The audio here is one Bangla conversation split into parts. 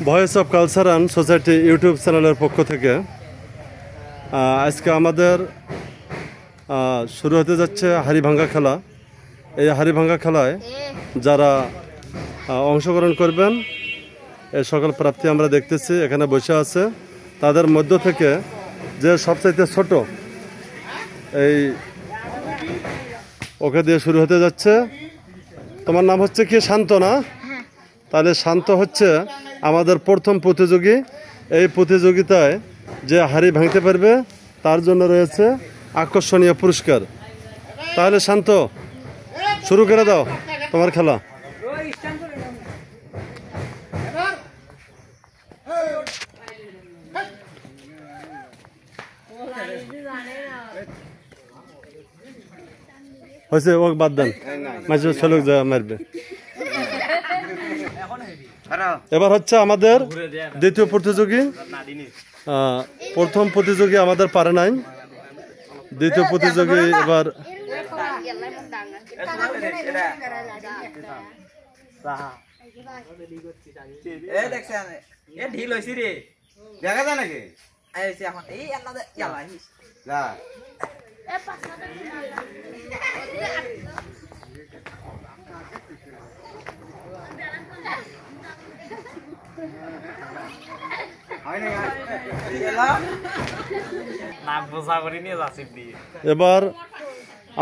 Voice of culture and society YouTube চ্যানেলের পক্ষ থেকে আজকে আমাদের শুরু হতে যাচ্ছে হাড়িভাঙ্গা খেলা। এই হাড়িভাঙ্গা খেলায় যারা অংশগ্রহণ করবেন এই সকল প্রার্থী আমরা দেখতেছি এখানে বসে আছে। তাদের মধ্য থেকে যে সবচাইতে ছোট এই ওকে দিয়ে শুরু হতে যাচ্ছে। তোমার নাম হচ্ছে কি? শান্ত না? তাহলে শান্ত হচ্ছে আমাদের প্রথম প্রতিযোগী। এই প্রতিযোগিতায় যে হাড়ি ভাঙতে পারবে তার জন্য রয়েছে আকর্ষণীয় পুরস্কার। তাহলে শান্ত শুরু করে দাও তোমার খেলা। হয়েছে, ও বাদ দেন, মাঝে চলুক যা মারবে। এবার হচ্ছে আমাদের দ্বিতীয় প্রতিযোগী। প্রথম প্রতিযোগী আমাদের পারে নাই, দ্বিতীয় প্রতিযোগী এবার এবার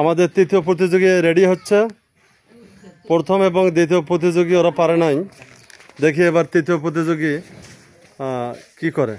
আমাদের তৃতীয় প্রতিযোগী রেডি হচ্ছে। প্রথম এবং দ্বিতীয় প্রতিযোগী ওরা পারে নাই, দেখি এবার তৃতীয় প্রতিযোগী কি করে।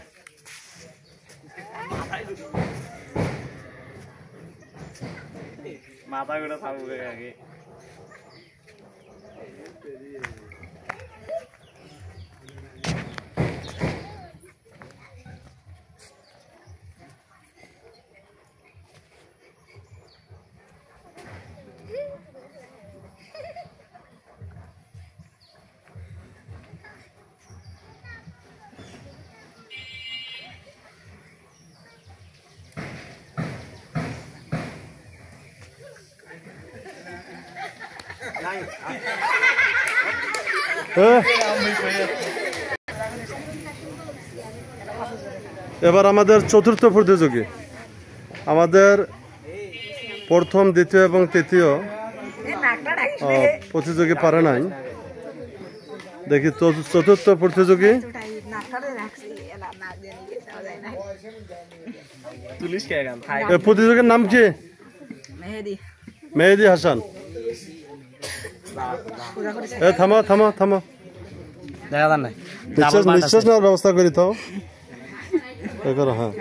এবার আমাদের চতুর্থ প্রতিযোগী। আমাদের প্রথম, দ্বিতীয় এবং তৃতীয় প্রতিযোগী পারে নাই, দেখি চতুর্থ প্রতিযোগী। এই প্রতিযোগীর নাম কি? মেহেদি হাসান। থামো থামো থামো, নিঃশ্বাস নেওয়ার ব্যবস্থা করি তো। হ্যাঁ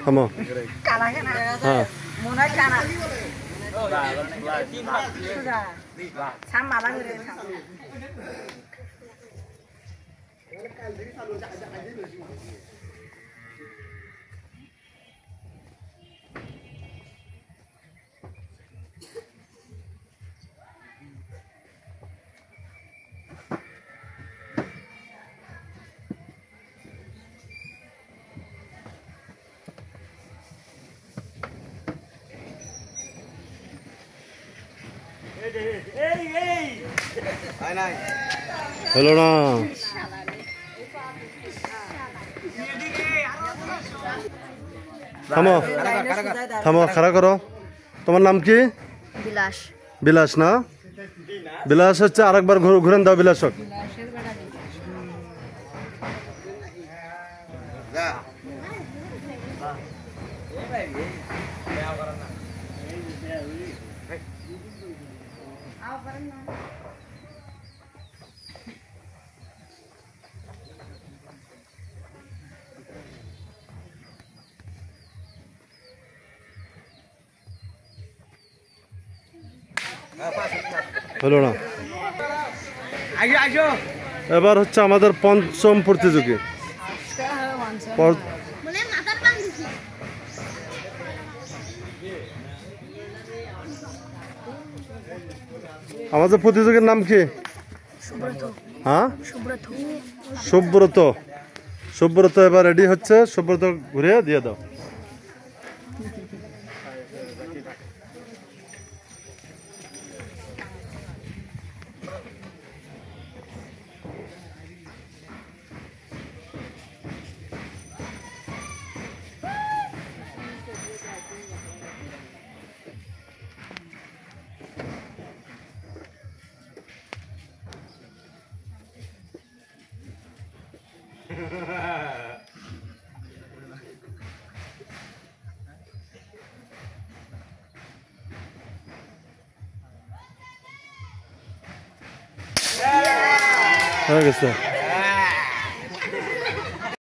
থামো। হ্যাঁ হলো না। থামো থামো, খাড়া করো। তোমার নাম কি? বিলাস। বিলাস না? বিলাস হচ্ছে আরেকবার ঘুরেন দাও বিলাসক। হলো না। এবার হচ্ছে আমাদের পঞ্চম প্রতিযোগী। আমাদের প্রতিযোগীর নাম কি? হ্যাঁ, সুব্রত। সুব্রত এবার রেডি হচ্ছে। সুব্রত ঘুরে দিয়ে দাও। হয়ে গেছে।